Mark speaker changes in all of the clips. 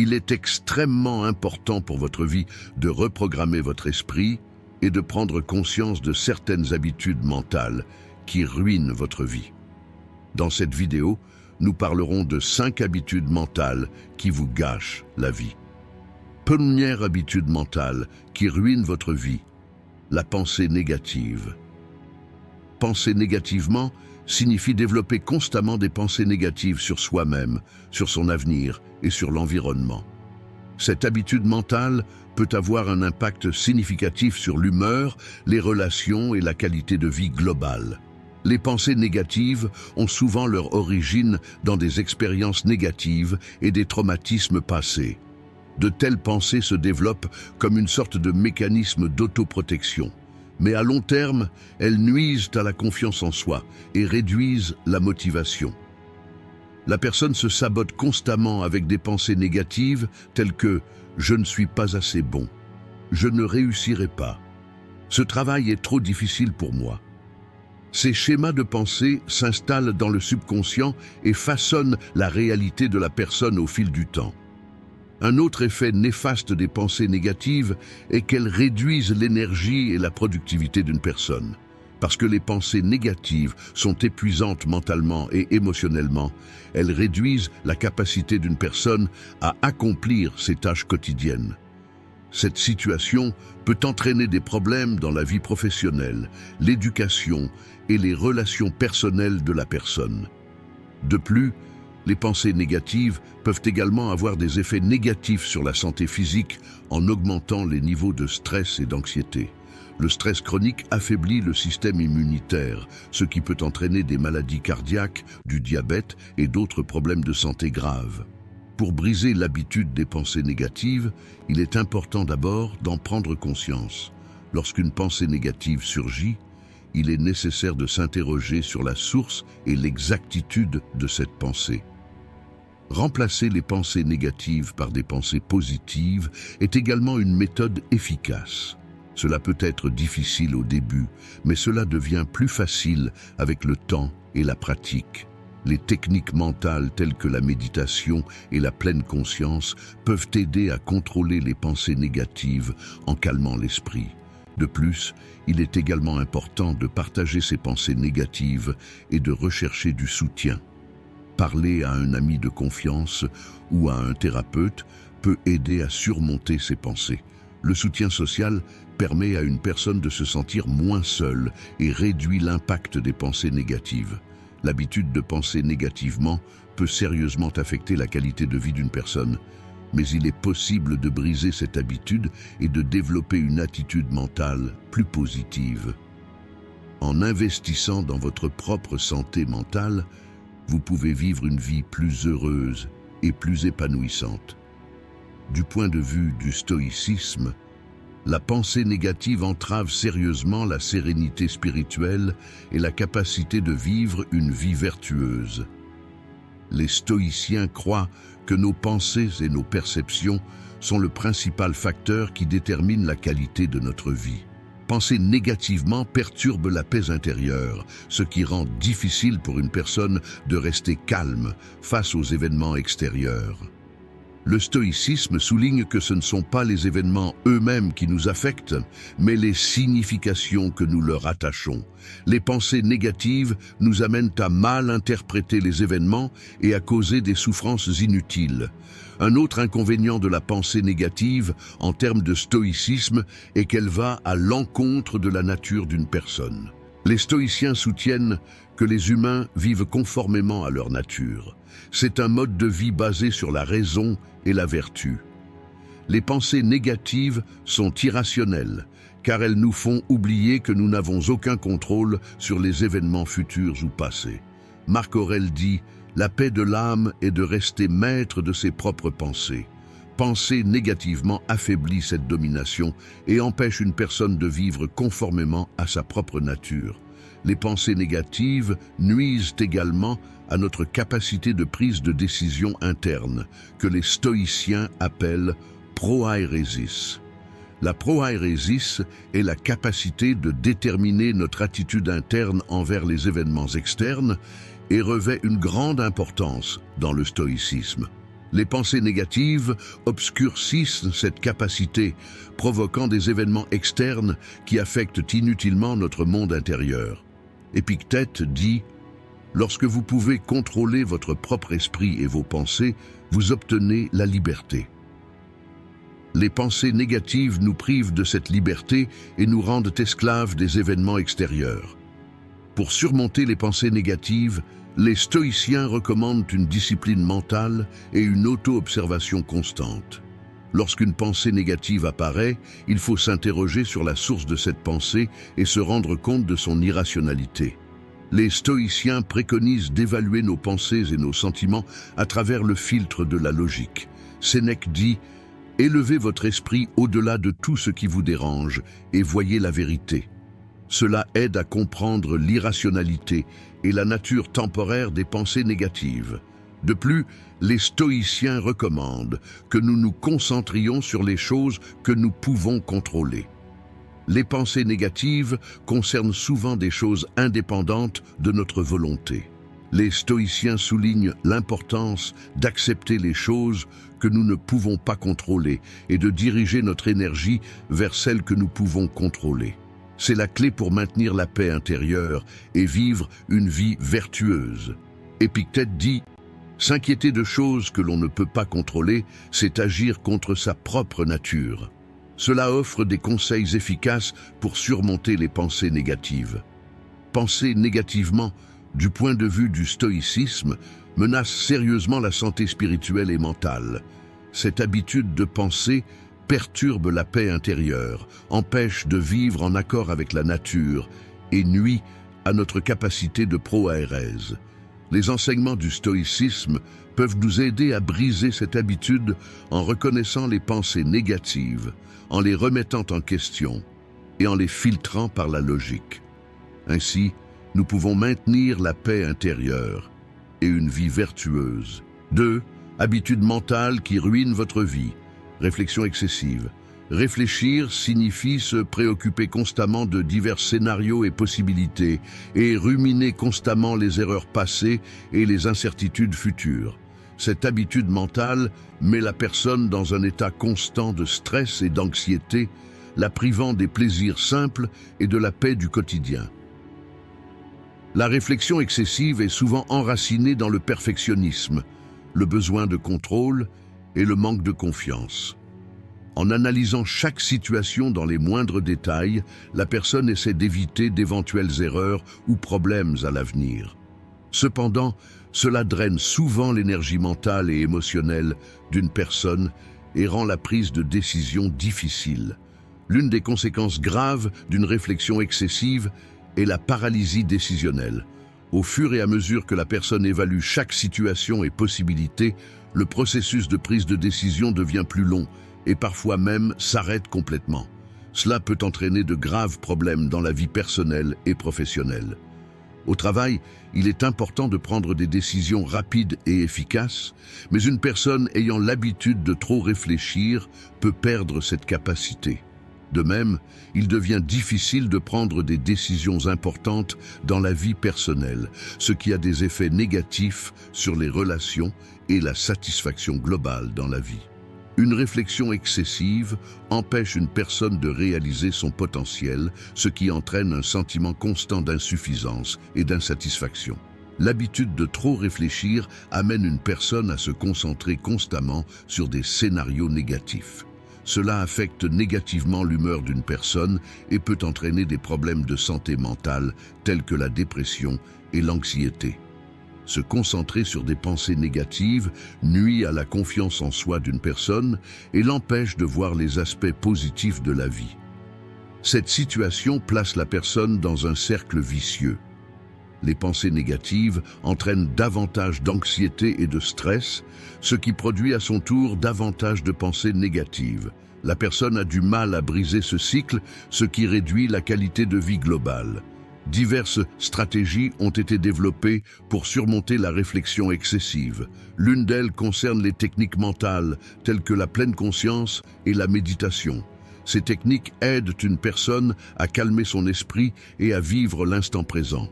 Speaker 1: Il est extrêmement important pour votre vie de reprogrammer votre esprit et de prendre conscience de certaines habitudes mentales qui ruinent votre vie. Dans cette vidéo, nous parlerons de 5 habitudes mentales qui vous gâchent la vie. Première habitude mentale qui ruine votre vie, la pensée négative. Penser négativement signifie développer constamment des pensées négatives sur soi-même, sur son avenir et sur l'environnement. Cette habitude mentale peut avoir un impact significatif sur l'humeur, les relations et la qualité de vie globale. Les pensées négatives ont souvent leur origine dans des expériences négatives et des traumatismes passés. De telles pensées se développent comme une sorte de mécanisme d'autoprotection. Mais à long terme, elles nuisent à la confiance en soi et réduisent la motivation. La personne se sabote constamment avec des pensées négatives telles que « je ne suis pas assez bon »,« je ne réussirai pas »,« ce travail est trop difficile pour moi ». Ces schémas de pensée s'installent dans le subconscient et façonnent la réalité de la personne au fil du temps. Un autre effet néfaste des pensées négatives est qu'elles réduisent l'énergie et la productivité d'une personne. Parce que les pensées négatives sont épuisantes mentalement et émotionnellement, elles réduisent la capacité d'une personne à accomplir ses tâches quotidiennes. Cette situation peut entraîner des problèmes dans la vie professionnelle, l'éducation et les relations personnelles de la personne. De plus, les pensées négatives peuvent également avoir des effets négatifs sur la santé physique en augmentant les niveaux de stress et d'anxiété. Le stress chronique affaiblit le système immunitaire, ce qui peut entraîner des maladies cardiaques, du diabète et d'autres problèmes de santé graves. Pour briser l'habitude des pensées négatives, il est important d'abord d'en prendre conscience. Lorsqu'une pensée négative surgit, il est nécessaire de s'interroger sur la source et l'exactitude de cette pensée. Remplacer les pensées négatives par des pensées positives est également une méthode efficace. Cela peut être difficile au début, mais cela devient plus facile avec le temps et la pratique. Les techniques mentales telles que la méditation et la pleine conscience peuvent aider à contrôler les pensées négatives en calmant l'esprit. De plus, il est également important de partager ces pensées négatives et de rechercher du soutien. Parler à un ami de confiance ou à un thérapeute peut aider à surmonter ces pensées. Le soutien social permet à une personne de se sentir moins seule et réduit l'impact des pensées négatives. L'habitude de penser négativement peut sérieusement affecter la qualité de vie d'une personne, mais il est possible de briser cette habitude et de développer une attitude mentale plus positive. En investissant dans votre propre santé mentale, vous pouvez vivre une vie plus heureuse et plus épanouissante. Du point de vue du stoïcisme, la pensée négative entrave sérieusement la sérénité spirituelle et la capacité de vivre une vie vertueuse. Les stoïciens croient que nos pensées et nos perceptions sont le principal facteur qui détermine la qualité de notre vie. Penser négativement perturbe la paix intérieure, ce qui rend difficile pour une personne de rester calme face aux événements extérieurs. Le stoïcisme souligne que ce ne sont pas les événements eux-mêmes qui nous affectent, mais les significations que nous leur attachons. Les pensées négatives nous amènent à mal interpréter les événements et à causer des souffrances inutiles. Un autre inconvénient de la pensée négative, en termes de stoïcisme, est qu'elle va à l'encontre de la nature d'une personne. Les stoïciens soutiennent que les humains vivent conformément à leur nature. C'est un mode de vie basé sur la raison et la vertu. Les pensées négatives sont irrationnelles, car elles nous font oublier que nous n'avons aucun contrôle sur les événements futurs ou passés. Marc Aurèle dit « La paix de l'âme est de rester maître de ses propres pensées ». Penser négativement affaiblit cette domination et empêche une personne de vivre conformément à sa propre nature. Les pensées négatives nuisent également à notre capacité de prise de décision interne, que les stoïciens appellent proairesis. La proairesis est la capacité de déterminer notre attitude interne envers les événements externes et revêt une grande importance dans le stoïcisme. Les pensées négatives obscurcissent cette capacité, provoquant des événements externes qui affectent inutilement notre monde intérieur. Épictète dit « Lorsque vous pouvez contrôler votre propre esprit et vos pensées, vous obtenez la liberté ». Les pensées négatives nous privent de cette liberté et nous rendent esclaves des événements extérieurs. Pour surmonter les pensées négatives, les stoïciens recommandent une discipline mentale et une auto-observation constante. Lorsqu'une pensée négative apparaît, il faut s'interroger sur la source de cette pensée et se rendre compte de son irrationalité. Les stoïciens préconisent d'évaluer nos pensées et nos sentiments à travers le filtre de la logique. Sénèque dit « Élevez votre esprit au-delà de tout ce qui vous dérange et voyez la vérité ». Cela aide à comprendre l'irrationalité et la nature temporaire des pensées négatives. De plus, les stoïciens recommandent que nous nous concentrions sur les choses que nous pouvons contrôler. Les pensées négatives concernent souvent des choses indépendantes de notre volonté. Les stoïciens soulignent l'importance d'accepter les choses que nous ne pouvons pas contrôler et de diriger notre énergie vers celles que nous pouvons contrôler. C'est la clé pour maintenir la paix intérieure et vivre une vie vertueuse. Épictète dit « S'inquiéter de choses que l'on ne peut pas contrôler, c'est agir contre sa propre nature ». Cela offre des conseils efficaces pour surmonter les pensées négatives. Penser négativement, du point de vue du stoïcisme, menace sérieusement la santé spirituelle et mentale. Cette habitude de penser perturbe la paix intérieure, empêche de vivre en accord avec la nature et nuit à notre capacité de proaérèse. Les enseignements du stoïcisme peuvent nous aider à briser cette habitude en reconnaissant les pensées négatives, en les remettant en question et en les filtrant par la logique. Ainsi, nous pouvons maintenir la paix intérieure et une vie vertueuse. 2. Habitudes mentales qui ruinent votre vie. Réflexion excessive. Réfléchir signifie se préoccuper constamment de divers scénarios et possibilités et ruminer constamment les erreurs passées et les incertitudes futures. Cette habitude mentale met la personne dans un état constant de stress et d'anxiété, la privant des plaisirs simples et de la paix du quotidien. La réflexion excessive est souvent enracinée dans le perfectionnisme, le besoin de contrôle et le manque de confiance. En analysant chaque situation dans les moindres détails, la personne essaie d'éviter d'éventuelles erreurs ou problèmes à l'avenir. Cependant, cela draine souvent l'énergie mentale et émotionnelle d'une personne et rend la prise de décision difficile. L'une des conséquences graves d'une réflexion excessive est la paralysie décisionnelle. Au fur et à mesure que la personne évalue chaque situation et possibilité, le processus de prise de décision devient plus long et parfois même s'arrête complètement. Cela peut entraîner de graves problèmes dans la vie personnelle et professionnelle. Au travail, il est important de prendre des décisions rapides et efficaces, mais une personne ayant l'habitude de trop réfléchir peut perdre cette capacité. De même, il devient difficile de prendre des décisions importantes dans la vie personnelle, ce qui a des effets négatifs sur les relations et la satisfaction globale dans la vie. Une réflexion excessive empêche une personne de réaliser son potentiel, ce qui entraîne un sentiment constant d'insuffisance et d'insatisfaction. L'habitude de trop réfléchir amène une personne à se concentrer constamment sur des scénarios négatifs. Cela affecte négativement l'humeur d'une personne et peut entraîner des problèmes de santé mentale tels que la dépression et l'anxiété. Se concentrer sur des pensées négatives nuit à la confiance en soi d'une personne et l'empêche de voir les aspects positifs de la vie. Cette situation place la personne dans un cercle vicieux. Les pensées négatives entraînent davantage d'anxiété et de stress, ce qui produit à son tour davantage de pensées négatives. La personne a du mal à briser ce cycle, ce qui réduit la qualité de vie globale. Diverses stratégies ont été développées pour surmonter la réflexion excessive. L'une d'elles concerne les techniques mentales, telles que la pleine conscience et la méditation. Ces techniques aident une personne à calmer son esprit et à vivre l'instant présent.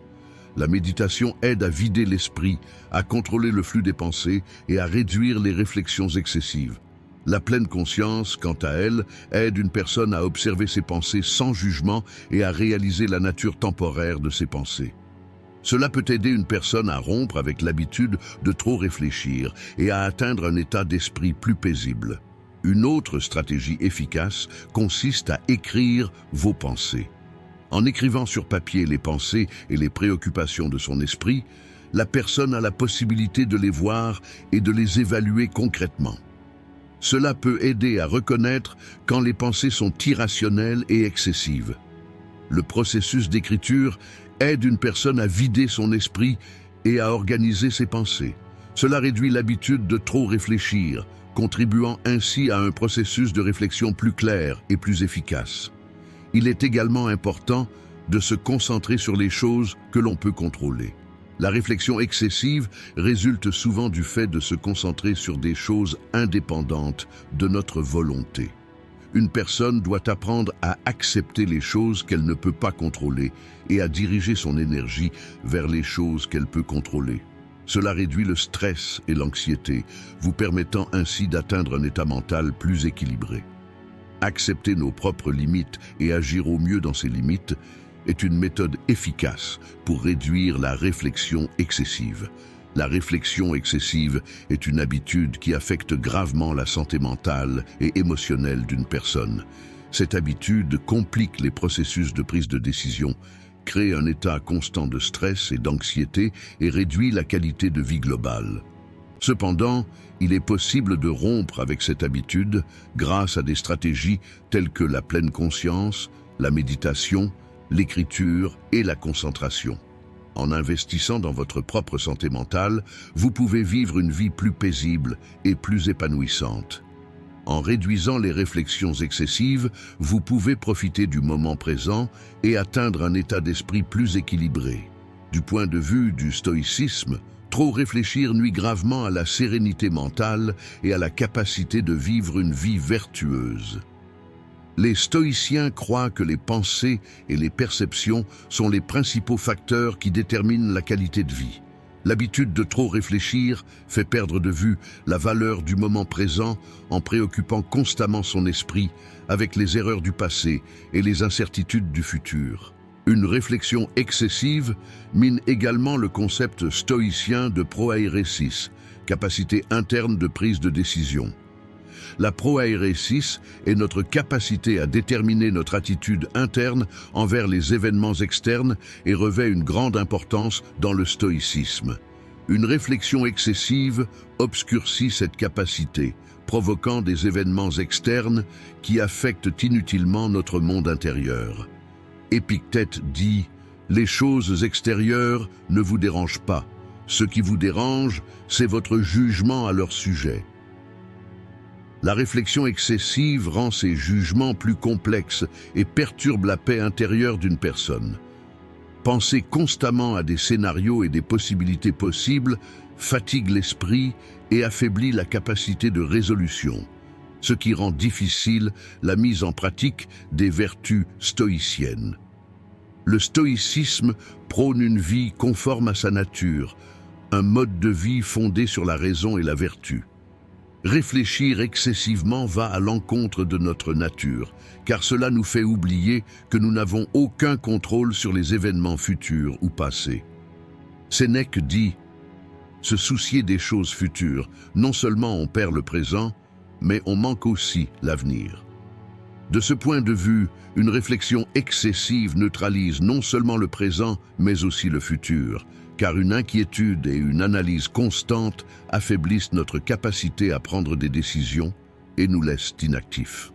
Speaker 1: La méditation aide à vider l'esprit, à contrôler le flux des pensées et à réduire les réflexions excessives. La pleine conscience, quant à elle, aide une personne à observer ses pensées sans jugement et à réaliser la nature temporaire de ses pensées. Cela peut aider une personne à rompre avec l'habitude de trop réfléchir et à atteindre un état d'esprit plus paisible. Une autre stratégie efficace consiste à écrire vos pensées. En écrivant sur papier les pensées et les préoccupations de son esprit, la personne a la possibilité de les voir et de les évaluer concrètement. Cela peut aider à reconnaître quand les pensées sont irrationnelles et excessives. Le processus d'écriture aide une personne à vider son esprit et à organiser ses pensées. Cela réduit l'habitude de trop réfléchir, contribuant ainsi à un processus de réflexion plus clair et plus efficace. Il est également important de se concentrer sur les choses que l'on peut contrôler. La réflexion excessive résulte souvent du fait de se concentrer sur des choses indépendantes de notre volonté. Une personne doit apprendre à accepter les choses qu'elle ne peut pas contrôler et à diriger son énergie vers les choses qu'elle peut contrôler. Cela réduit le stress et l'anxiété, vous permettant ainsi d'atteindre un état mental plus équilibré. Accepter nos propres limites et agir au mieux dans ces limites est une méthode efficace pour réduire la réflexion excessive. La réflexion excessive est une habitude qui affecte gravement la santé mentale et émotionnelle d'une personne. Cette habitude complique les processus de prise de décision, crée un état constant de stress et d'anxiété et réduit la qualité de vie globale. Cependant, il est possible de rompre avec cette habitude grâce à des stratégies telles que la pleine conscience, la méditation, l'écriture et la concentration. En investissant dans votre propre santé mentale, vous pouvez vivre une vie plus paisible et plus épanouissante. En réduisant les réflexions excessives, vous pouvez profiter du moment présent et atteindre un état d'esprit plus équilibré. Du point de vue du stoïcisme, trop réfléchir nuit gravement à la sérénité mentale et à la capacité de vivre une vie vertueuse. Les stoïciens croient que les pensées et les perceptions sont les principaux facteurs qui déterminent la qualité de vie. L'habitude de trop réfléchir fait perdre de vue la valeur du moment présent en préoccupant constamment son esprit avec les erreurs du passé et les incertitudes du futur. Une réflexion excessive mine également le concept stoïcien de proairesis, capacité interne de prise de décision. La proairesis est notre capacité à déterminer notre attitude interne envers les événements externes et revêt une grande importance dans le stoïcisme. Une réflexion excessive obscurcit cette capacité, provoquant des événements externes qui affectent inutilement notre monde intérieur. Épictète dit « Les choses extérieures ne vous dérangent pas. Ce qui vous dérange, c'est votre jugement à leur sujet. » La réflexion excessive rend ces jugements plus complexes et perturbe la paix intérieure d'une personne. Penser constamment à des scénarios et des possibilités possibles fatigue l'esprit et affaiblit la capacité de résolution, ce qui rend difficile la mise en pratique des vertus stoïciennes. Le stoïcisme prône une vie conforme à sa nature, un mode de vie fondé sur la raison et la vertu. Réfléchir excessivement va à l'encontre de notre nature, car cela nous fait oublier que nous n'avons aucun contrôle sur les événements futurs ou passés. Sénèque dit « Se soucier des choses futures, non seulement on perd le présent, mais on manque aussi l'avenir. » De ce point de vue, une réflexion excessive neutralise non seulement le présent, mais aussi le futur, car une inquiétude et une analyse constante affaiblissent notre capacité à prendre des décisions et nous laissent inactifs.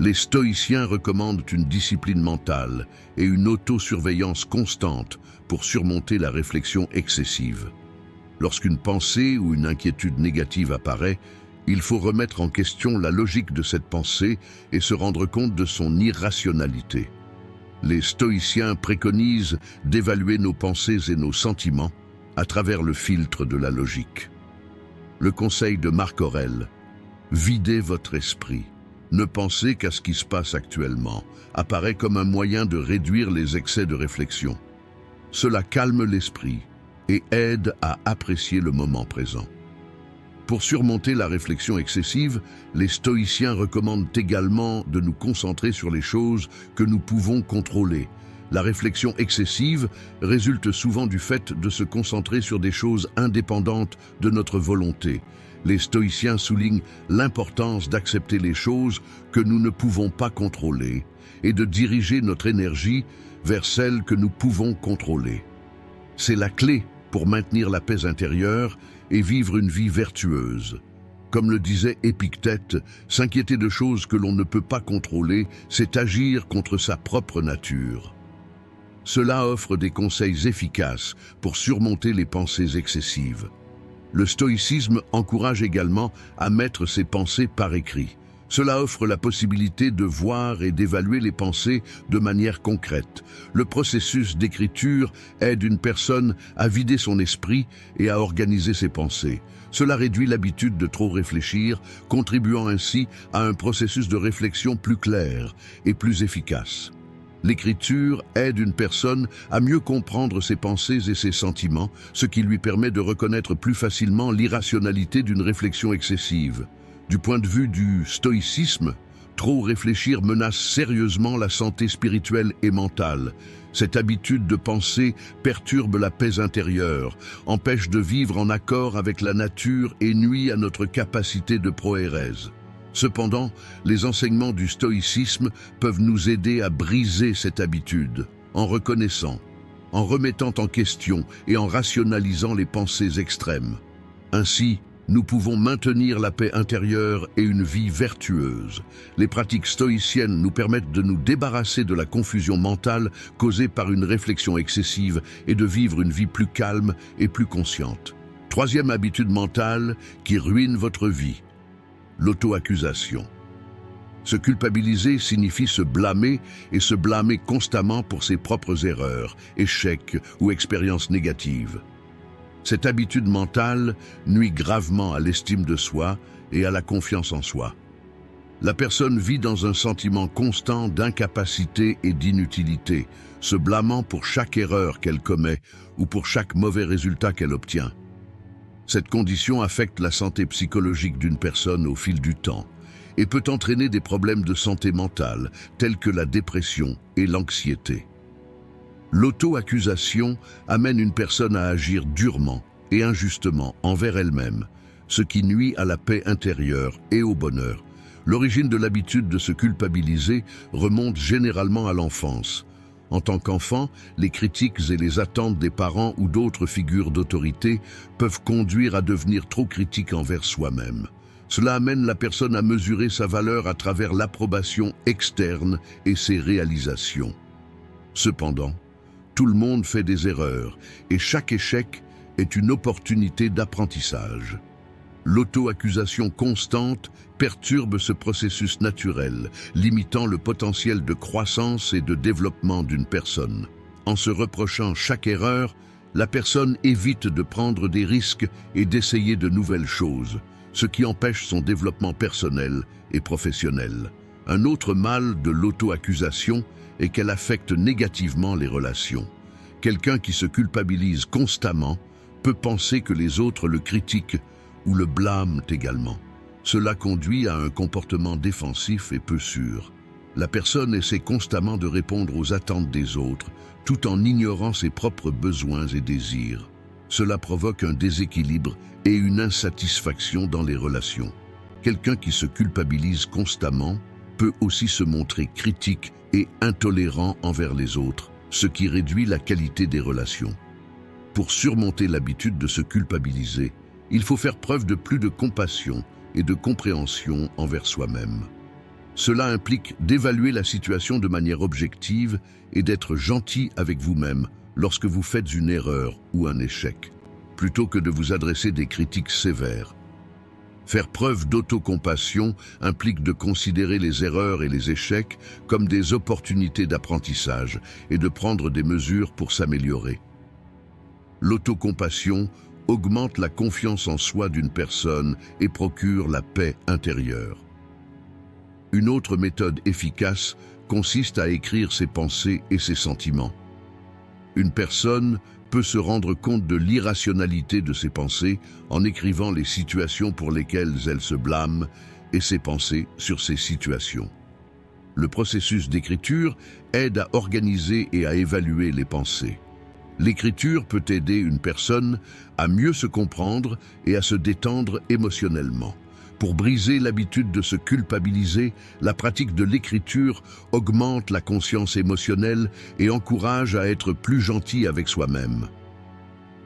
Speaker 1: Les stoïciens recommandent une discipline mentale et une autosurveillance constante pour surmonter la réflexion excessive. Lorsqu'une pensée ou une inquiétude négative apparaît, il faut remettre en question la logique de cette pensée et se rendre compte de son irrationalité. Les stoïciens préconisent d'évaluer nos pensées et nos sentiments à travers le filtre de la logique. Le conseil de Marc Aurèle, « Videz votre esprit, ne pensez qu'à ce qui se passe actuellement », apparaît comme un moyen de réduire les excès de réflexion. Cela calme l'esprit et aide à apprécier le moment présent. Pour surmonter la réflexion excessive, les stoïciens recommandent également de nous concentrer sur les choses que nous pouvons contrôler. La réflexion excessive résulte souvent du fait de se concentrer sur des choses indépendantes de notre volonté. Les stoïciens soulignent l'importance d'accepter les choses que nous ne pouvons pas contrôler et de diriger notre énergie vers celles que nous pouvons contrôler. C'est la clé pour maintenir la paix intérieure et vivre une vie vertueuse. Comme le disait Épictète, s'inquiéter de choses que l'on ne peut pas contrôler, c'est agir contre sa propre nature. Cela offre des conseils efficaces pour surmonter les pensées excessives. Le stoïcisme encourage également à mettre ses pensées par écrit. Cela offre la possibilité de voir et d'évaluer les pensées de manière concrète. Le processus d'écriture aide une personne à vider son esprit et à organiser ses pensées. Cela réduit l'habitude de trop réfléchir, contribuant ainsi à un processus de réflexion plus clair et plus efficace. L'écriture aide une personne à mieux comprendre ses pensées et ses sentiments, ce qui lui permet de reconnaître plus facilement l'irrationalité d'une réflexion excessive. Du point de vue du stoïcisme, trop réfléchir menace sérieusement la santé spirituelle et mentale. Cette habitude de penser perturbe la paix intérieure, empêche de vivre en accord avec la nature et nuit à notre capacité de proérèse. Cependant, les enseignements du stoïcisme peuvent nous aider à briser cette habitude, en reconnaissant, en remettant en question et en rationalisant les pensées extrêmes. Ainsi, nous pouvons maintenir la paix intérieure et une vie vertueuse. Les pratiques stoïciennes nous permettent de nous débarrasser de la confusion mentale causée par une réflexion excessive et de vivre une vie plus calme et plus consciente. Troisième habitude mentale qui ruine votre vie: l'auto-accusation. Se culpabiliser signifie se blâmer et se blâmer constamment pour ses propres erreurs, échecs ou expériences négatives. Cette habitude mentale nuit gravement à l'estime de soi et à la confiance en soi. La personne vit dans un sentiment constant d'incapacité et d'inutilité, se blâmant pour chaque erreur qu'elle commet ou pour chaque mauvais résultat qu'elle obtient. Cette condition affecte la santé psychologique d'une personne au fil du temps et peut entraîner des problèmes de santé mentale tels que la dépression et l'anxiété. L'auto-accusation amène une personne à agir durement et injustement envers elle-même, ce qui nuit à la paix intérieure et au bonheur. L'origine de l'habitude de se culpabiliser remonte généralement à l'enfance. En tant qu'enfant, les critiques et les attentes des parents ou d'autres figures d'autorité peuvent conduire à devenir trop critique envers soi-même. Cela amène la personne à mesurer sa valeur à travers l'approbation externe et ses réalisations. Cependant, tout le monde fait des erreurs et chaque échec est une opportunité d'apprentissage. L'auto-accusation constante perturbe ce processus naturel, limitant le potentiel de croissance et de développement d'une personne. En se reprochant chaque erreur, la personne évite de prendre des risques et d'essayer de nouvelles choses, ce qui empêche son développement personnel et professionnel. Un autre mal de l'auto-accusation est qu'elle affecte négativement les relations. Quelqu'un qui se culpabilise constamment peut penser que les autres le critiquent ou le blâment également. Cela conduit à un comportement défensif et peu sûr. La personne essaie constamment de répondre aux attentes des autres, tout en ignorant ses propres besoins et désirs. Cela provoque un déséquilibre et une insatisfaction dans les relations. Quelqu'un qui se culpabilise constamment peut aussi se montrer critique et intolérant envers les autres, ce qui réduit la qualité des relations. Pour surmonter l'habitude de se culpabiliser, il faut faire preuve de plus de compassion et de compréhension envers soi-même. Cela implique d'évaluer la situation de manière objective et d'être gentil avec vous-même lorsque vous faites une erreur ou un échec, plutôt que de vous adresser des critiques sévères. Faire preuve d'autocompassion implique de considérer les erreurs et les échecs comme des opportunités d'apprentissage et de prendre des mesures pour s'améliorer. L'autocompassion augmente la confiance en soi d'une personne et procure la paix intérieure. Une autre méthode efficace consiste à écrire ses pensées et ses sentiments. Une personne peut se rendre compte de l'irrationalité de ses pensées en écrivant les situations pour lesquelles elle se blâme et ses pensées sur ces situations. Le processus d'écriture aide à organiser et à évaluer les pensées. L'écriture peut aider une personne à mieux se comprendre et à se détendre émotionnellement. Pour briser l'habitude de se culpabiliser, la pratique de l'écriture augmente la conscience émotionnelle et encourage à être plus gentil avec soi-même.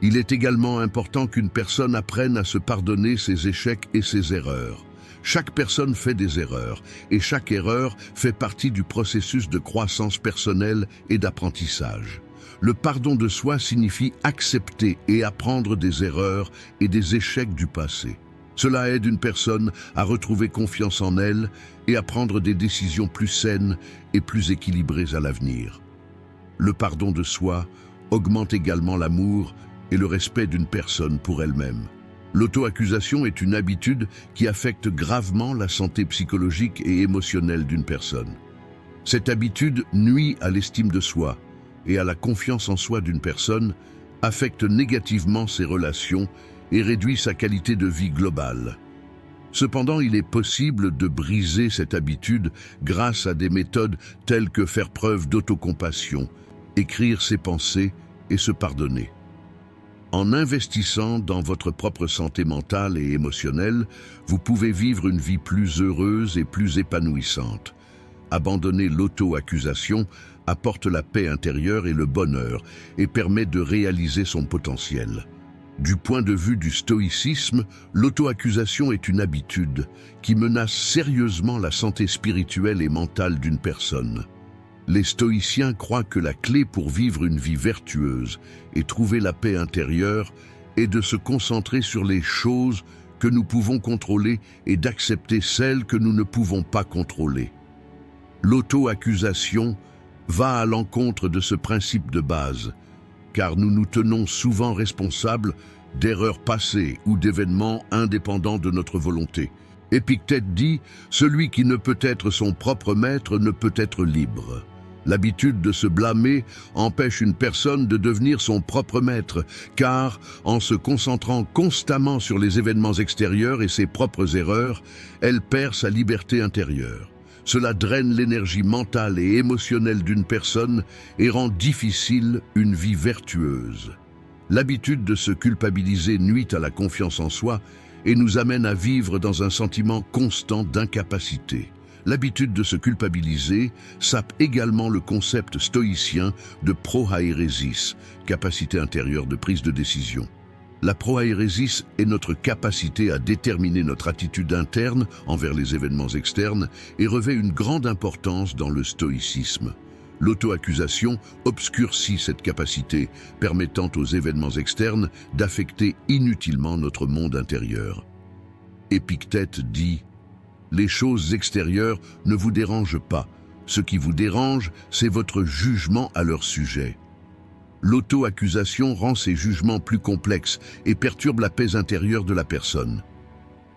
Speaker 1: Il est également important qu'une personne apprenne à se pardonner ses échecs et ses erreurs. Chaque personne fait des erreurs, et chaque erreur fait partie du processus de croissance personnelle et d'apprentissage. Le pardon de soi signifie accepter et apprendre des erreurs et des échecs du passé. Cela aide une personne à retrouver confiance en elle et à prendre des décisions plus saines et plus équilibrées à l'avenir. Le pardon de soi augmente également l'amour et le respect d'une personne pour elle-même. L'auto-accusation est une habitude qui affecte gravement la santé psychologique et émotionnelle d'une personne. Cette habitude nuit à l'estime de soi et à la confiance en soi d'une personne, affecte négativement ses relations et réduit sa qualité de vie globale. Cependant, il est possible de briser cette habitude grâce à des méthodes telles que faire preuve d'autocompassion, écrire ses pensées et se pardonner. En investissant dans votre propre santé mentale et émotionnelle, vous pouvez vivre une vie plus heureuse et plus épanouissante. Abandonner l'auto-accusation apporte la paix intérieure et le bonheur et permet de réaliser son potentiel. Du point de vue du stoïcisme, l'auto-accusation est une habitude qui menace sérieusement la santé spirituelle et mentale d'une personne. Les stoïciens croient que la clé pour vivre une vie vertueuse et trouver la paix intérieure est de se concentrer sur les choses que nous pouvons contrôler et d'accepter celles que nous ne pouvons pas contrôler. L'auto-accusation va à l'encontre de ce principe de base, car nous nous tenons souvent responsables d'erreurs passées ou d'événements indépendants de notre volonté. Épictète dit « Celui qui ne peut être son propre maître ne peut être libre ». L'habitude de se blâmer empêche une personne de devenir son propre maître, car en se concentrant constamment sur les événements extérieurs et ses propres erreurs, elle perd sa liberté intérieure. Cela draine l'énergie mentale et émotionnelle d'une personne et rend difficile une vie vertueuse. L'habitude de se culpabiliser nuit à la confiance en soi et nous amène à vivre dans un sentiment constant d'incapacité. L'habitude de se culpabiliser sape également le concept stoïcien de proairesis, capacité intérieure de prise de décision. La proairesis est notre capacité à déterminer notre attitude interne envers les événements externes et revêt une grande importance dans le stoïcisme. L'auto-accusation obscurcit cette capacité, permettant aux événements externes d'affecter inutilement notre monde intérieur. Épictète dit « Les choses extérieures ne vous dérangent pas. Ce qui vous dérange, c'est votre jugement à leur sujet. » L'auto-accusation rend ces jugements plus complexes et perturbe la paix intérieure de la personne.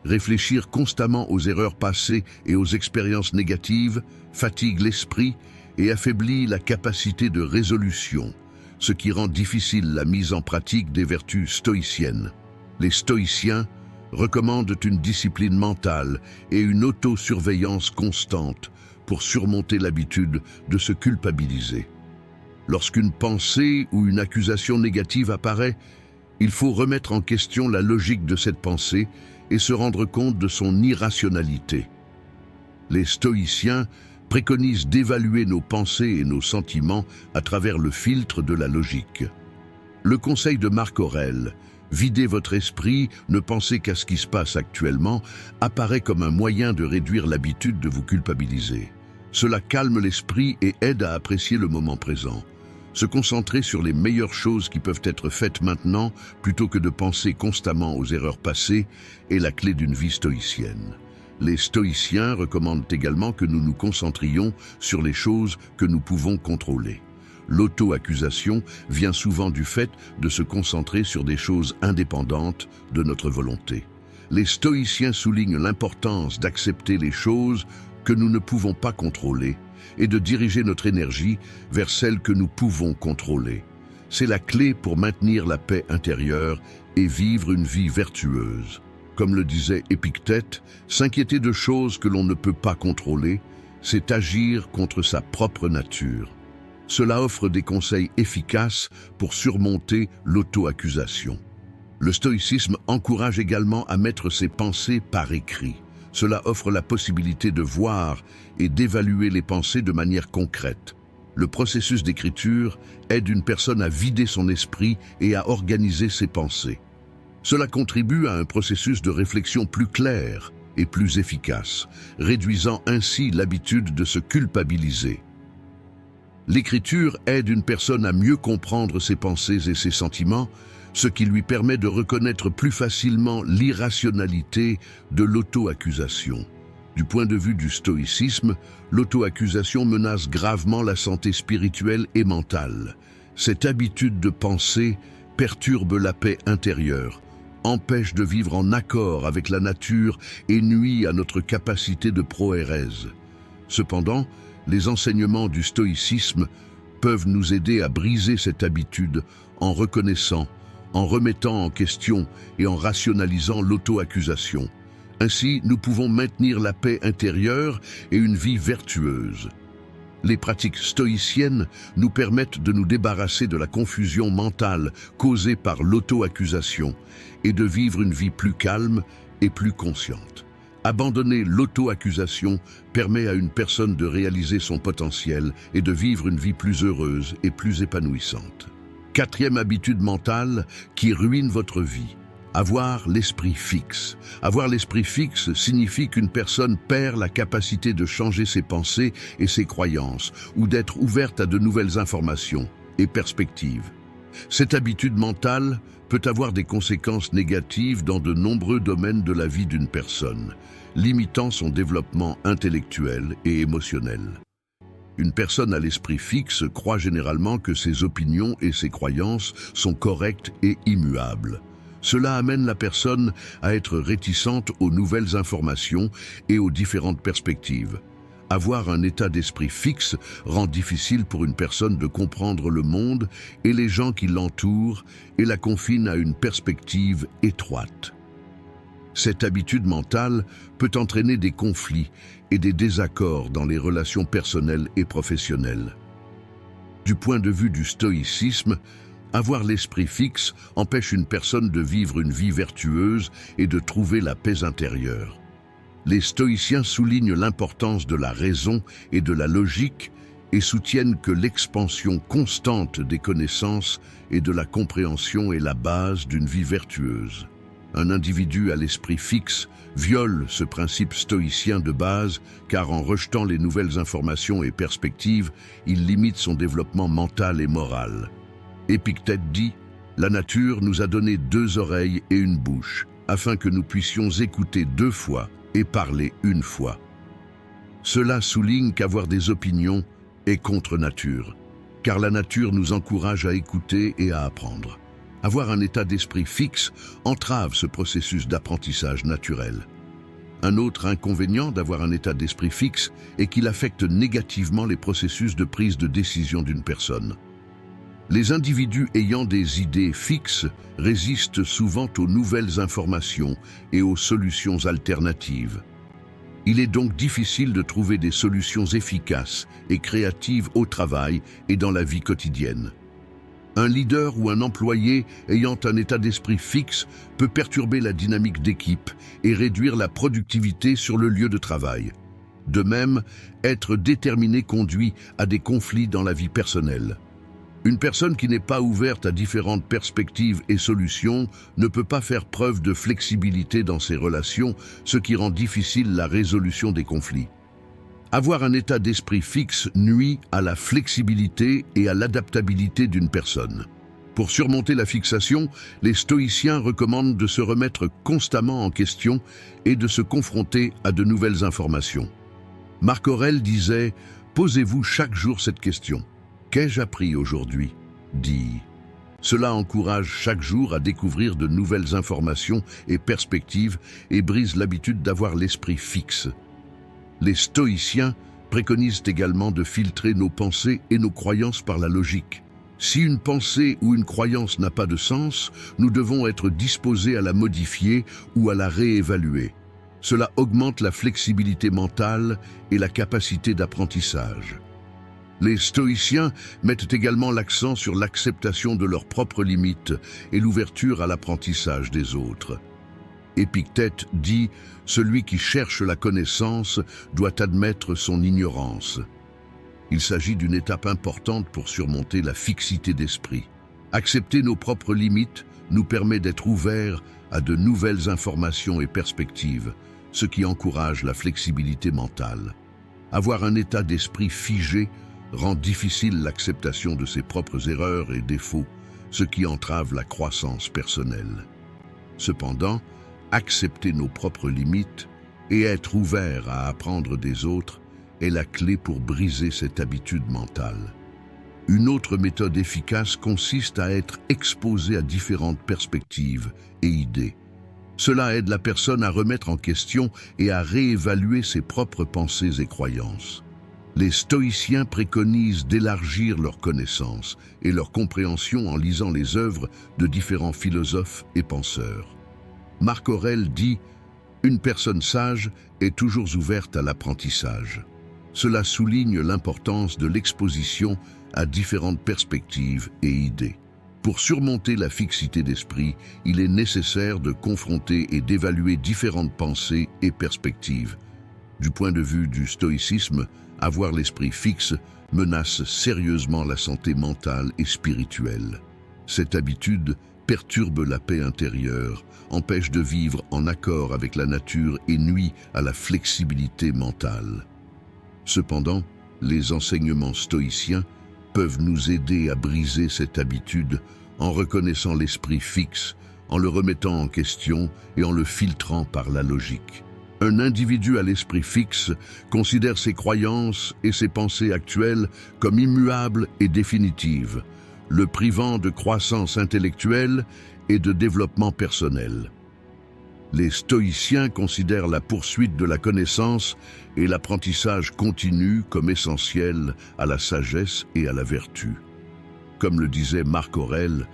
Speaker 1: Réfléchir constamment aux erreurs passées et aux expériences négatives fatigue l'esprit et affaiblit la capacité de résolution, ce qui rend difficile la mise en pratique des vertus stoïciennes. Les stoïciens recommandent une discipline mentale et une autosurveillance constante pour surmonter l'habitude de se culpabiliser. Lorsqu'une pensée ou une accusation négative apparaît, il faut remettre en question la logique de cette pensée et se rendre compte de son irrationalité. Les stoïciens préconisent d'évaluer nos pensées et nos sentiments à travers le filtre de la logique. Le conseil de Marc Aurèle, « Videz votre esprit, ne pensez qu'à ce qui se passe actuellement », apparaît comme un moyen de réduire l'habitude de vous culpabiliser. Cela calme l'esprit et aide à apprécier le moment présent. Se concentrer sur les meilleures choses qui peuvent être faites maintenant, plutôt que de penser constamment aux erreurs passées, est la clé d'une vie stoïcienne. Les stoïciens recommandent également que nous nous concentrions sur les choses que nous pouvons contrôler. L'auto-accusation vient souvent du fait de se concentrer sur des choses indépendantes de notre volonté. Les stoïciens soulignent l'importance d'accepter les choses que nous ne pouvons pas contrôler et de diriger notre énergie vers celles que nous pouvons contrôler. C'est la clé pour maintenir la paix intérieure et vivre une vie vertueuse. Comme le disait Épictète, s'inquiéter de choses que l'on ne peut pas contrôler, c'est agir contre sa propre nature. Cela offre des conseils efficaces pour surmonter l'auto-accusation. Le stoïcisme encourage également à mettre ses pensées par écrit. Cela offre la possibilité de voir et d'évaluer les pensées de manière concrète. Le processus d'écriture aide une personne à vider son esprit et à organiser ses pensées. Cela contribue à un processus de réflexion plus clair et plus efficace, réduisant ainsi l'habitude de se culpabiliser. L'écriture aide une personne à mieux comprendre ses pensées et ses sentiments, ce qui lui permet de reconnaître plus facilement l'irrationalité de l'auto-accusation. Du point de vue du stoïcisme, l'auto-accusation menace gravement la santé spirituelle et mentale. Cette habitude de penser perturbe la paix intérieure, empêche de vivre en accord avec la nature et nuit à notre capacité de proérèse. Cependant, les enseignements du stoïcisme peuvent nous aider à briser cette habitude en reconnaissant, en remettant en question et en rationalisant l'auto-accusation. Ainsi, nous pouvons maintenir la paix intérieure et une vie vertueuse. Les pratiques stoïciennes nous permettent de nous débarrasser de la confusion mentale causée par l'auto-accusation et de vivre une vie plus calme et plus consciente. Abandonner l'auto-accusation permet à une personne de réaliser son potentiel et de vivre une vie plus heureuse et plus épanouissante. Quatrième habitude mentale qui ruine votre vie. Avoir l'esprit fixe. Avoir l'esprit fixe signifie qu'une personne perd la capacité de changer ses pensées et ses croyances ou d'être ouverte à de nouvelles informations et perspectives. Cette habitude mentale peut avoir des conséquences négatives dans de nombreux domaines de la vie d'une personne, limitant son développement intellectuel et émotionnel. Une personne à l'esprit fixe croit généralement que ses opinions et ses croyances sont correctes et immuables. Cela amène la personne à être réticente aux nouvelles informations et aux différentes perspectives. Avoir un état d'esprit fixe rend difficile pour une personne de comprendre le monde et les gens qui l'entourent et la confine à une perspective étroite. Cette habitude mentale peut entraîner des conflits et des désaccords dans les relations personnelles et professionnelles. Du point de vue du stoïcisme, avoir l'esprit fixe empêche une personne de vivre une vie vertueuse et de trouver la paix intérieure. Les stoïciens soulignent l'importance de la raison et de la logique et soutiennent que l'expansion constante des connaissances et de la compréhension est la base d'une vie vertueuse. Un individu à l'esprit fixe viole ce principe stoïcien de base car en rejetant les nouvelles informations et perspectives, il limite son développement mental et moral. Épictète dit « La nature nous a donné 2 oreilles et une bouche, afin que nous puissions écouter 2 fois et parler 1 fois. » Cela souligne qu'avoir des opinions est contre nature, car la nature nous encourage à écouter et à apprendre. Avoir un état d'esprit fixe entrave ce processus d'apprentissage naturel. Un autre inconvénient d'avoir un état d'esprit fixe est qu'il affecte négativement les processus de prise de décision d'une personne. Les individus ayant des idées fixes résistent souvent aux nouvelles informations et aux solutions alternatives. Il est donc difficile de trouver des solutions efficaces et créatives au travail et dans la vie quotidienne. Un leader ou un employé ayant un état d'esprit fixe peut perturber la dynamique d'équipe et réduire la productivité sur le lieu de travail. De même, être déterminé conduit à des conflits dans la vie personnelle. Une personne qui n'est pas ouverte à différentes perspectives et solutions ne peut pas faire preuve de flexibilité dans ses relations, ce qui rend difficile la résolution des conflits. Avoir un état d'esprit fixe nuit à la flexibilité et à l'adaptabilité d'une personne. Pour surmonter la fixation, les stoïciens recommandent de se remettre constamment en question et de se confronter à de nouvelles informations. Marc Aurèle disait « Posez-vous chaque jour cette question. Qu'ai-je appris aujourd'hui ?» dit. Cela encourage chaque jour à découvrir de nouvelles informations et perspectives et brise l'habitude d'avoir l'esprit fixe. Les stoïciens préconisent également de filtrer nos pensées et nos croyances par la logique. Si une pensée ou une croyance n'a pas de sens, nous devons être disposés à la modifier ou à la réévaluer. Cela augmente la flexibilité mentale et la capacité d'apprentissage. Les stoïciens mettent également l'accent sur l'acceptation de leurs propres limites et l'ouverture à l'apprentissage des autres. Épictète dit « Celui qui cherche la connaissance doit admettre son ignorance ». Il s'agit d'une étape importante pour surmonter la fixité d'esprit. Accepter nos propres limites nous permet d'être ouverts à de nouvelles informations et perspectives, ce qui encourage la flexibilité mentale. Avoir un état d'esprit figé rend difficile l'acceptation de ses propres erreurs et défauts, ce qui entrave la croissance personnelle. Cependant, accepter nos propres limites et être ouvert à apprendre des autres est la clé pour briser cette habitude mentale. Une autre méthode efficace consiste à être exposé à différentes perspectives et idées. Cela aide la personne à remettre en question et à réévaluer ses propres pensées et croyances. Les stoïciens préconisent d'élargir leurs connaissances et leur compréhension en lisant les œuvres de différents philosophes et penseurs. Marc Aurèle dit « Une personne sage est toujours ouverte à l'apprentissage ». Cela souligne l'importance de l'exposition à différentes perspectives et idées. Pour surmonter la fixité d'esprit, il est nécessaire de confronter et d'évaluer différentes pensées et perspectives. Du point de vue du stoïcisme, avoir l'esprit fixe menace sérieusement la santé mentale et spirituelle. Cette habitude perturbe la paix intérieure, empêche de vivre en accord avec la nature et nuit à la flexibilité mentale. Cependant, les enseignements stoïciens peuvent nous aider à briser cette habitude en reconnaissant l'esprit fixe, en le remettant en question et en le filtrant par la logique. Un individu à l'esprit fixe considère ses croyances et ses pensées actuelles comme immuables et définitives, le privant de croissance intellectuelle et de développement personnel. Les stoïciens considèrent la poursuite de la connaissance et l'apprentissage continu comme essentiels à la sagesse et à la vertu. Comme le disait Marc Aurèle,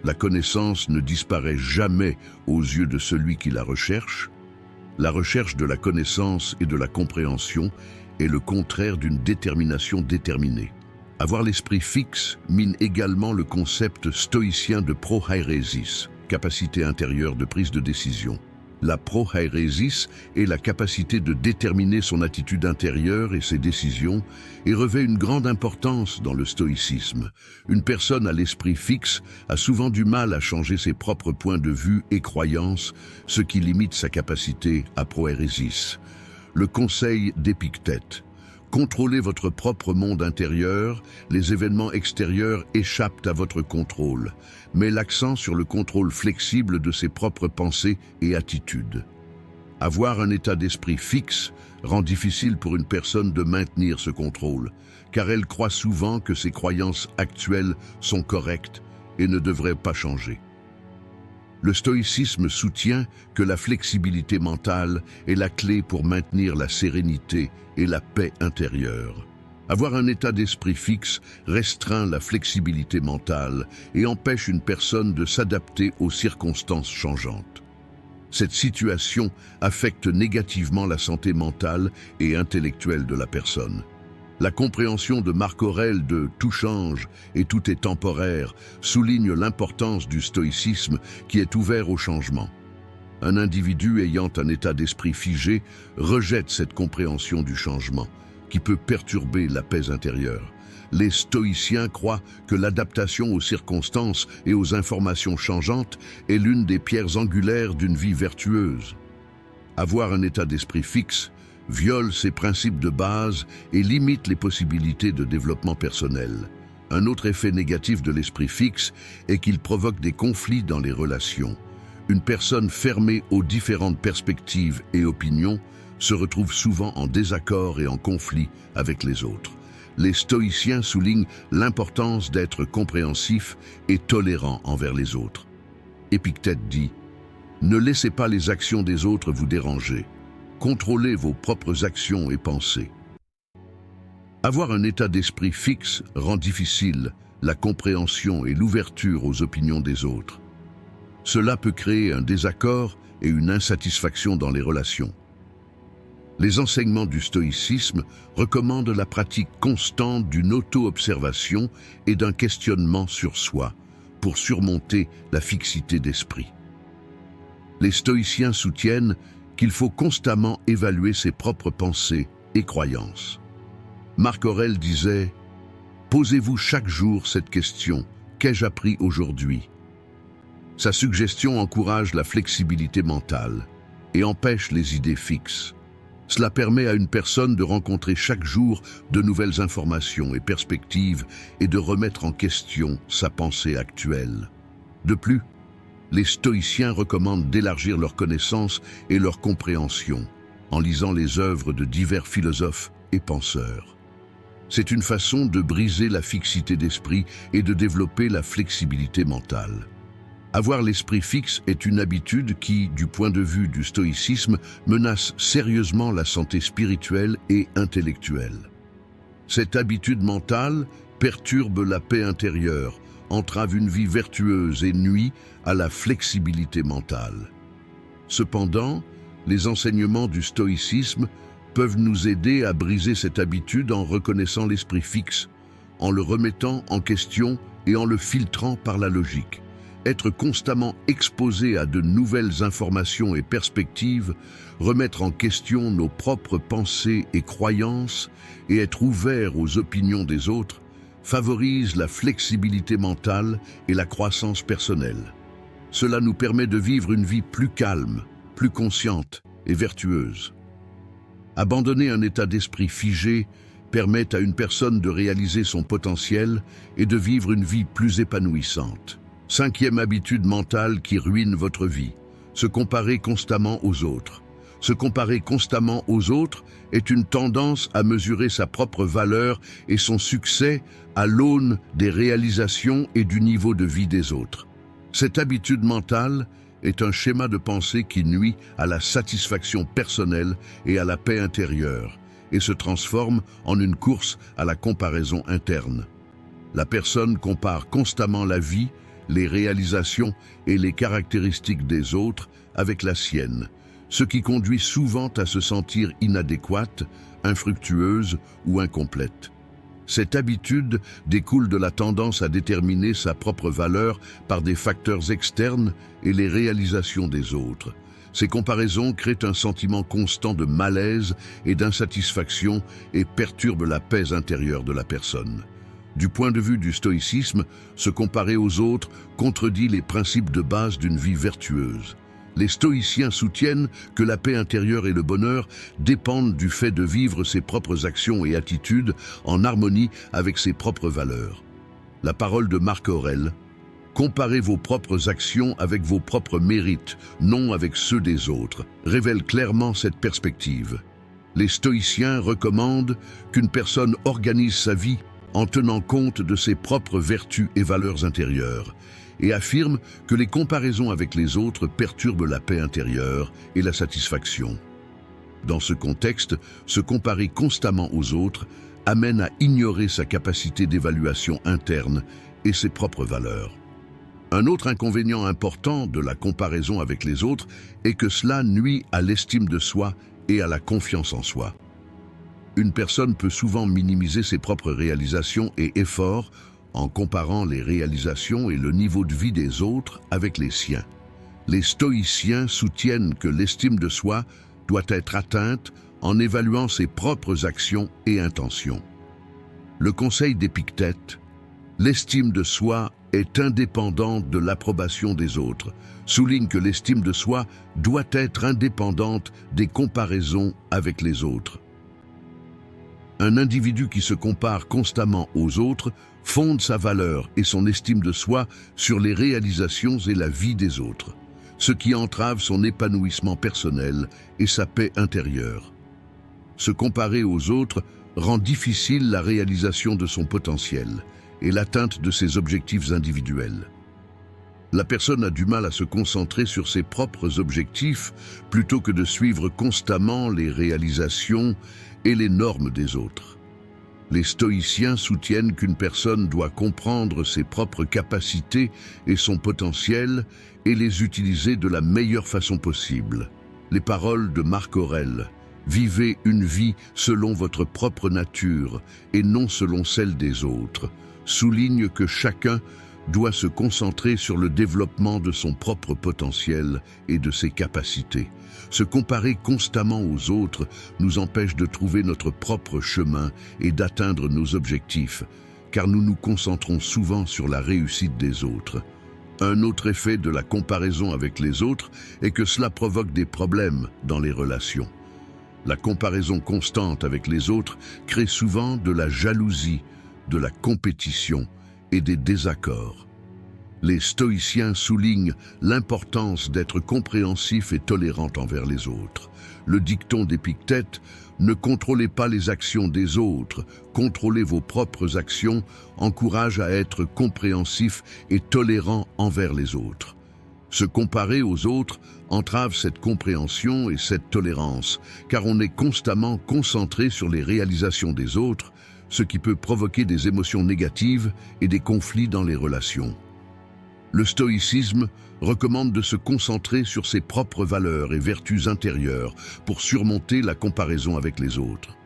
Speaker 1: la connaissance ne disparaît jamais aux yeux de celui qui la recherche. La recherche de la connaissance et de la compréhension est le contraire d'une détermination déterminée. Avoir l'esprit fixe mine également le concept stoïcien de prohairesis, capacité intérieure de prise de décision. La prohairesis est la capacité de déterminer son attitude intérieure et ses décisions et revêt une grande importance dans le stoïcisme. Une personne à l'esprit fixe a souvent du mal à changer ses propres points de vue et croyances, ce qui limite sa capacité à prohairesis. Le conseil d'Épictète. Contrôlez votre propre monde intérieur, les événements extérieurs échappent à votre contrôle. Met l'accent sur le contrôle flexible de ses propres pensées et attitudes. Avoir un état d'esprit fixe rend difficile pour une personne de maintenir ce contrôle, car elle croit souvent que ses croyances actuelles sont correctes et ne devraient pas changer. Le stoïcisme soutient que la flexibilité mentale est la clé pour maintenir la sérénité et la paix intérieure. Avoir un état d'esprit fixe restreint la flexibilité mentale et empêche une personne de s'adapter aux circonstances changeantes. Cette situation affecte négativement la santé mentale et intellectuelle de la personne. La compréhension de Marc Aurèle de « tout change et tout est temporaire » souligne l'importance du stoïcisme qui est ouvert au changement. Un individu ayant un état d'esprit figé rejette cette compréhension du changement, qui peut perturber la paix intérieure. Les stoïciens croient que l'adaptation aux circonstances et aux informations changeantes est l'une des pierres angulaires d'une vie vertueuse. Avoir un état d'esprit fixe viole ses principes de base et limite les possibilités de développement personnel. Un autre effet négatif de l'esprit fixe est qu'il provoque des conflits dans les relations. Une personne fermée aux différentes perspectives et opinions se retrouve souvent en désaccord et en conflit avec les autres. Les stoïciens soulignent l'importance d'être compréhensif et tolérant envers les autres. Épictète dit « Ne laissez pas les actions des autres vous déranger. Contrôlez vos propres actions et pensées. » Avoir un état d'esprit fixe rend difficile la compréhension et l'ouverture aux opinions des autres. Cela peut créer un désaccord et une insatisfaction dans les relations. Les enseignements du stoïcisme recommandent la pratique constante d'une auto-observation et d'un questionnement sur soi pour surmonter la fixité d'esprit. Les stoïciens soutiennent qu'il faut constamment évaluer ses propres pensées et croyances. Marc Aurèle disait « Posez-vous chaque jour cette question, qu'ai-je appris aujourd'hui ?» Sa suggestion encourage la flexibilité mentale et empêche les idées fixes. Cela permet à une personne de rencontrer chaque jour de nouvelles informations et perspectives et de remettre en question sa pensée actuelle. De plus, les stoïciens recommandent d'élargir leurs connaissances et leur compréhension en lisant les œuvres de divers philosophes et penseurs. C'est une façon de briser la fixité d'esprit et de développer la flexibilité mentale. Avoir l'esprit fixe est une habitude qui, du point de vue du stoïcisme, menace sérieusement la santé spirituelle et intellectuelle. Cette habitude mentale perturbe la paix intérieure, entrave une vie vertueuse et nuit à la flexibilité mentale. Cependant, les enseignements du stoïcisme peuvent nous aider à briser cette habitude en reconnaissant l'esprit fixe, en le remettant en question et en le filtrant par la logique. Être constamment exposé à de nouvelles informations et perspectives, remettre en question nos propres pensées et croyances et être ouvert aux opinions des autres favorise la flexibilité mentale et la croissance personnelle. Cela nous permet de vivre une vie plus calme, plus consciente et vertueuse. Abandonner un état d'esprit figé permet à une personne de réaliser son potentiel et de vivre une vie plus épanouissante. 5e habitude mentale qui ruine votre vie, se comparer constamment aux autres. Se comparer constamment aux autres est une tendance à mesurer sa propre valeur et son succès à l'aune des réalisations et du niveau de vie des autres. Cette habitude mentale est un schéma de pensée qui nuit à la satisfaction personnelle et à la paix intérieure et se transforme en une course à la comparaison interne. La personne compare constamment la vie, les réalisations et les caractéristiques des autres avec la sienne, ce qui conduit souvent à se sentir inadéquate, infructueuse ou incomplète. Cette habitude découle de la tendance à déterminer sa propre valeur par des facteurs externes et les réalisations des autres. Ces comparaisons créent un sentiment constant de malaise et d'insatisfaction et perturbent la paix intérieure de la personne. Du point de vue du stoïcisme, se comparer aux autres contredit les principes de base d'une vie vertueuse. Les stoïciens soutiennent que la paix intérieure et le bonheur dépendent du fait de vivre ses propres actions et attitudes en harmonie avec ses propres valeurs. La parole de Marc Aurèle: comparez vos propres actions avec vos propres mérites, non avec ceux des autres, révèle clairement cette perspective. Les stoïciens recommandent qu'une personne organise sa vie en tenant compte de ses propres vertus et valeurs intérieures, et affirme que les comparaisons avec les autres perturbent la paix intérieure et la satisfaction. Dans ce contexte, se comparer constamment aux autres amène à ignorer sa capacité d'évaluation interne et ses propres valeurs. Un autre inconvénient important de la comparaison avec les autres est que cela nuit à l'estime de soi et à la confiance en soi. Une personne peut souvent minimiser ses propres réalisations et efforts en comparant les réalisations et le niveau de vie des autres avec les siens. Les stoïciens soutiennent que l'estime de soi doit être atteinte en évaluant ses propres actions et intentions. Le conseil d'Épictète, l'estime de soi est indépendante de l'approbation des autres, souligne que l'estime de soi doit être indépendante des comparaisons avec les autres. Un individu qui se compare constamment aux autres fonde sa valeur et son estime de soi sur les réalisations et la vie des autres, ce qui entrave son épanouissement personnel et sa paix intérieure. Se comparer aux autres rend difficile la réalisation de son potentiel et l'atteinte de ses objectifs individuels. La personne a du mal à se concentrer sur ses propres objectifs plutôt que de suivre constamment les réalisations et les normes des autres. Les stoïciens soutiennent qu'une personne doit comprendre ses propres capacités et son potentiel et les utiliser de la meilleure façon possible. Les paroles de Marc Aurèle « Vivez une vie selon votre propre nature et non selon celle des autres » soulignent que chacun doit se concentrer sur le développement de son propre potentiel et de ses capacités. Se comparer constamment aux autres nous empêche de trouver notre propre chemin et d'atteindre nos objectifs, car nous nous concentrons souvent sur la réussite des autres. Un autre effet de la comparaison avec les autres est que cela provoque des problèmes dans les relations. La comparaison constante avec les autres crée souvent de la jalousie, de la compétition et des désaccords. Les stoïciens soulignent l'importance d'être compréhensif et tolérant envers les autres. Le dicton d'Épictète « Ne contrôlez pas les actions des autres, contrôlez vos propres actions » encourage à être compréhensif et tolérant envers les autres. Se comparer aux autres entrave cette compréhension et cette tolérance, car on est constamment concentré sur les réalisations des autres, ce qui peut provoquer des émotions négatives et des conflits dans les relations. Le stoïcisme recommande de se concentrer sur ses propres valeurs et vertus intérieures pour surmonter la comparaison avec les autres.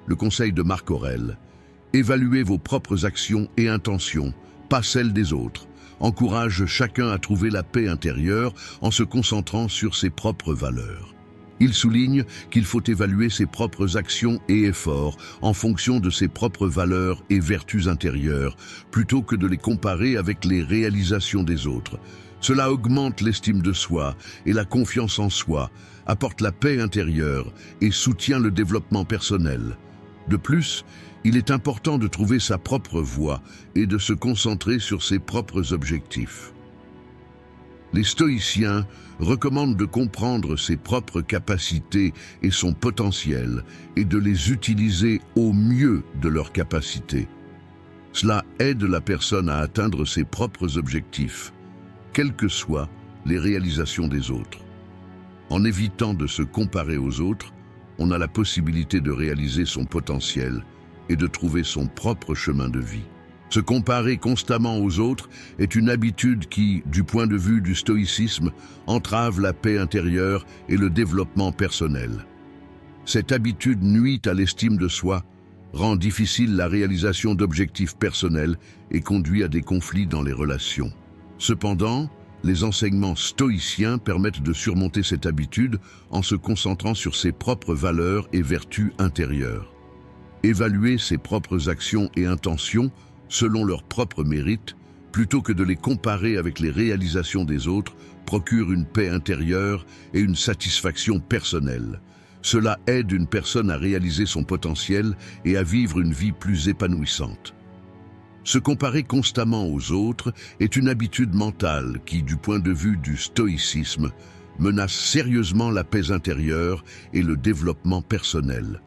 Speaker 1: Le conseil de Marc Aurèle « Évaluez vos propres actions et intentions, pas celles des autres », encourage chacun à trouver la paix intérieure en se concentrant sur ses propres valeurs. Il souligne qu'il faut évaluer ses propres actions et efforts en fonction de ses propres valeurs et vertus intérieures, plutôt que de les comparer avec les réalisations des autres. Cela augmente l'estime de soi et la confiance en soi, apporte la paix intérieure et soutient le développement personnel. De plus, il est important de trouver sa propre voie et de se concentrer sur ses propres objectifs. Les stoïciens recommandent de comprendre ses propres capacités et son potentiel et de les utiliser au mieux de leurs capacités. Cela aide la personne à atteindre ses propres objectifs, quelles que soient les réalisations des autres. En évitant de se comparer aux autres, on a la possibilité de réaliser son potentiel et de trouver son propre chemin de vie. Se comparer constamment aux autres est une habitude qui, du point de vue du stoïcisme, entrave la paix intérieure et le développement personnel. Cette habitude nuit à l'estime de soi, rend difficile la réalisation d'objectifs personnels et conduit à des conflits dans les relations. Cependant, les enseignements stoïciens permettent de surmonter cette habitude en se concentrant sur ses propres valeurs et vertus intérieures. Évaluer ses propres actions et intentions selon leurs propres mérites, plutôt que de les comparer avec les réalisations des autres, procure une paix intérieure et une satisfaction personnelle. Cela aide une personne à réaliser son potentiel et à vivre une vie plus épanouissante. Se comparer constamment aux autres est une habitude mentale qui, du point de vue du stoïcisme, menace sérieusement la paix intérieure et le développement personnel.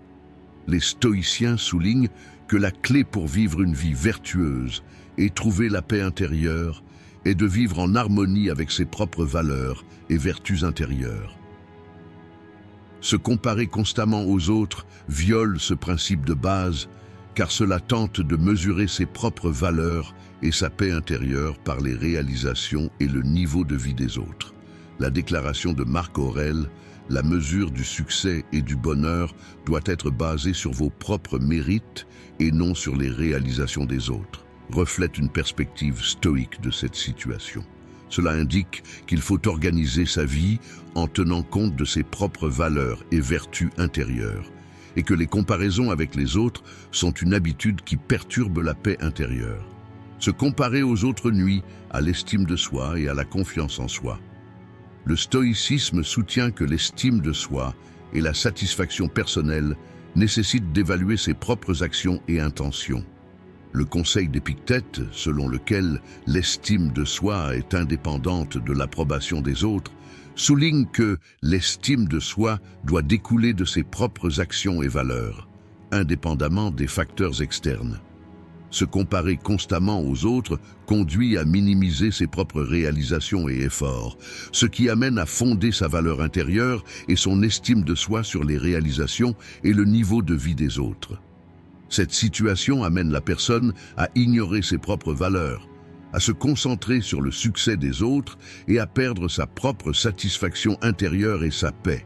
Speaker 1: Les stoïciens soulignent que la clé pour vivre une vie vertueuse et trouver la paix intérieure est de vivre en harmonie avec ses propres valeurs et vertus intérieures. Se comparer constamment aux autres viole ce principe de base, car cela tente de mesurer ses propres valeurs et sa paix intérieure par les réalisations et le niveau de vie des autres. La déclaration de Marc Aurèle, la mesure du succès et du bonheur doit être basée sur vos propres mérites et non sur les réalisations des autres, reflète une perspective stoïque de cette situation. Cela indique qu'il faut organiser sa vie en tenant compte de ses propres valeurs et vertus intérieures, et que les comparaisons avec les autres sont une habitude qui perturbe la paix intérieure. Se comparer aux autres nuit à l'estime de soi et à la confiance en soi. Le stoïcisme soutient que l'estime de soi et la satisfaction personnelle nécessitent d'évaluer ses propres actions et intentions. Le conseil d'Épictète, selon lequel l'estime de soi est indépendante de l'approbation des autres, souligne que l'estime de soi doit découler de ses propres actions et valeurs, indépendamment des facteurs externes. Se comparer constamment aux autres conduit à minimiser ses propres réalisations et efforts, ce qui amène à fonder sa valeur intérieure et son estime de soi sur les réalisations et le niveau de vie des autres. Cette situation amène la personne à ignorer ses propres valeurs, à se concentrer sur le succès des autres et à perdre sa propre satisfaction intérieure et sa paix.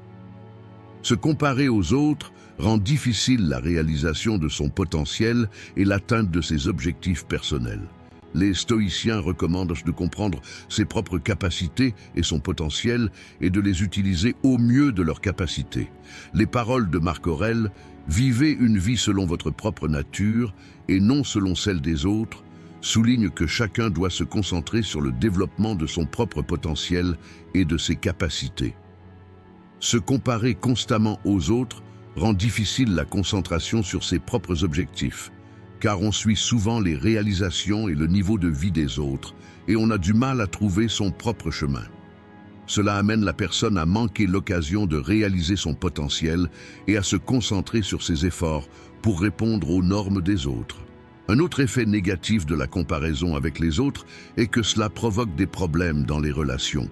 Speaker 1: Se comparer aux autres rend difficile la réalisation de son potentiel et l'atteinte de ses objectifs personnels. Les stoïciens recommandent de comprendre ses propres capacités et son potentiel et de les utiliser au mieux de leurs capacités. Les paroles de Marc Aurèle « Vivez une vie selon votre propre nature et non selon celle des autres » soulignent que chacun doit se concentrer sur le développement de son propre potentiel et de ses capacités. Se comparer constamment aux autres rend difficile la concentration sur ses propres objectifs, car on suit souvent les réalisations et le niveau de vie des autres, et on a du mal à trouver son propre chemin. Cela amène la personne à manquer l'occasion de réaliser son potentiel et à se concentrer sur ses efforts pour répondre aux normes des autres. Un autre effet négatif de la comparaison avec les autres est que cela provoque des problèmes dans les relations.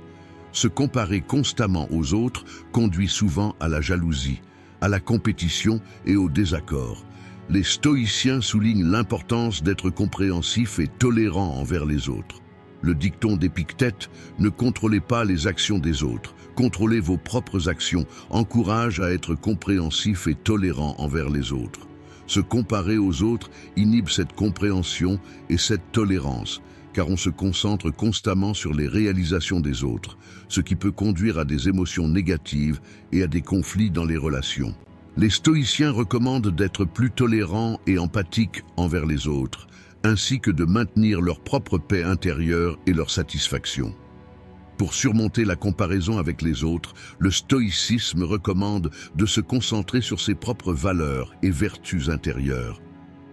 Speaker 1: Se comparer constamment aux autres conduit souvent à la jalousie, à la compétition et au désaccord. Les stoïciens soulignent l'importance d'être compréhensif et tolérant envers les autres. Le dicton d'Épictète « Ne contrôlez pas les actions des autres, contrôlez vos propres actions » encourage à être compréhensif et tolérant envers les autres. Se comparer aux autres inhibe cette compréhension et cette tolérance, car on se concentre constamment sur les réalisations des autres, ce qui peut conduire à des émotions négatives et à des conflits dans les relations. Les stoïciens recommandent d'être plus tolérants et empathiques envers les autres, ainsi que de maintenir leur propre paix intérieure et leur satisfaction. Pour surmonter la comparaison avec les autres, le stoïcisme recommande de se concentrer sur ses propres valeurs et vertus intérieures.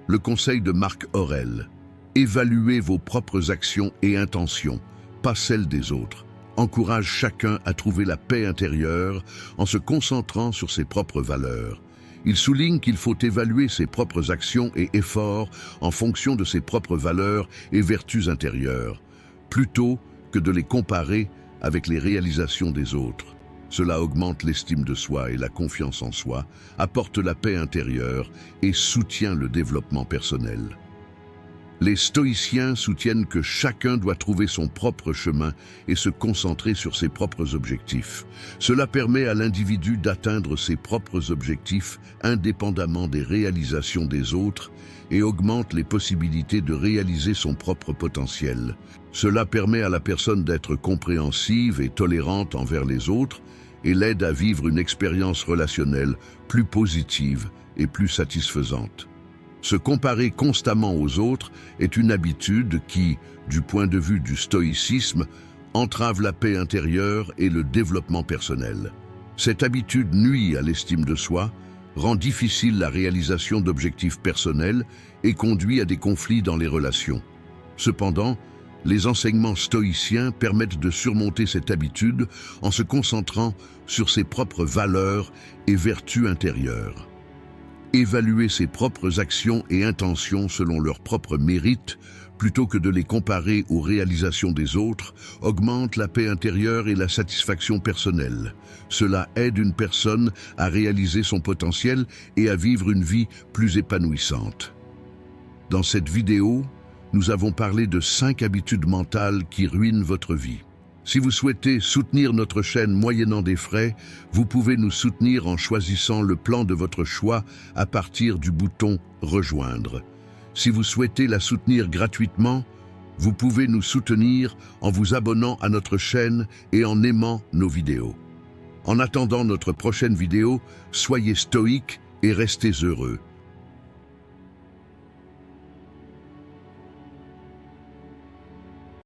Speaker 1: Le conseil de Marc Aurèle « Évaluez vos propres actions et intentions, pas celles des autres. Encourage chacun à trouver la paix intérieure en se concentrant sur ses propres valeurs. » Il souligne qu'il faut évaluer ses propres actions et efforts en fonction de ses propres valeurs et vertus intérieures, plutôt que de les comparer avec les réalisations des autres. Cela augmente l'estime de soi et la confiance en soi, apporte la paix intérieure et soutient le développement personnel. Les stoïciens soutiennent que chacun doit trouver son propre chemin et se concentrer sur ses propres objectifs. Cela permet à l'individu d'atteindre ses propres objectifs indépendamment des réalisations des autres et augmente les possibilités de réaliser son propre potentiel. Cela permet à la personne d'être compréhensive et tolérante envers les autres et l'aide à vivre une expérience relationnelle plus positive et plus satisfaisante. Se comparer constamment aux autres est une habitude qui, du point de vue du stoïcisme, entrave la paix intérieure et le développement personnel. Cette habitude nuit à l'estime de soi, rend difficile la réalisation d'objectifs personnels et conduit à des conflits dans les relations. Cependant, les enseignements stoïciens permettent de surmonter cette habitude en se concentrant sur ses propres valeurs et vertus intérieures. Évaluer ses propres actions et intentions selon leurs propres mérites, plutôt que de les comparer aux réalisations des autres, augmente la paix intérieure et la satisfaction personnelle. Cela aide une personne à réaliser son potentiel et à vivre une vie plus épanouissante. Dans cette vidéo, nous avons parlé de 5 habitudes mentales qui ruinent votre vie. Si vous souhaitez soutenir notre chaîne moyennant des frais, vous pouvez nous soutenir en choisissant le plan de votre choix à partir du bouton « Rejoindre ». Si vous souhaitez la soutenir gratuitement, vous pouvez nous soutenir en vous abonnant à notre chaîne et en aimant nos vidéos. En attendant notre prochaine vidéo, soyez stoïques et restez heureux.